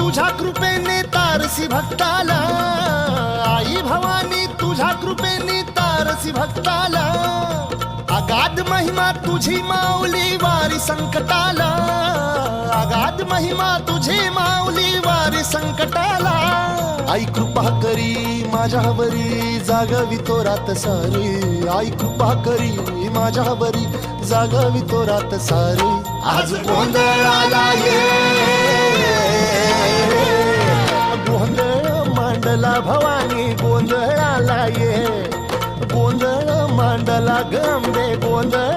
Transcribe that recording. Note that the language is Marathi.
तुझ्या कृपेने तारसी भक्ताला, आई भवानी तुझ्या कृपेने तारसी भक्ताला. अगाध महिमा तुझी माऊली वारी संकटाला, अगाध महिमा तुझी माऊली वारी संकटाला. आई कृपा करी माझ्यावरी जागवी तो रात सारी, आई कृपा करी माझ्यावरी जागवी तो रात सारी. आज गोंधळाला ये, गोंधळ मांडला भवानी गोंधळाला ये, गोंधळ मांडला गंबे गोंधळ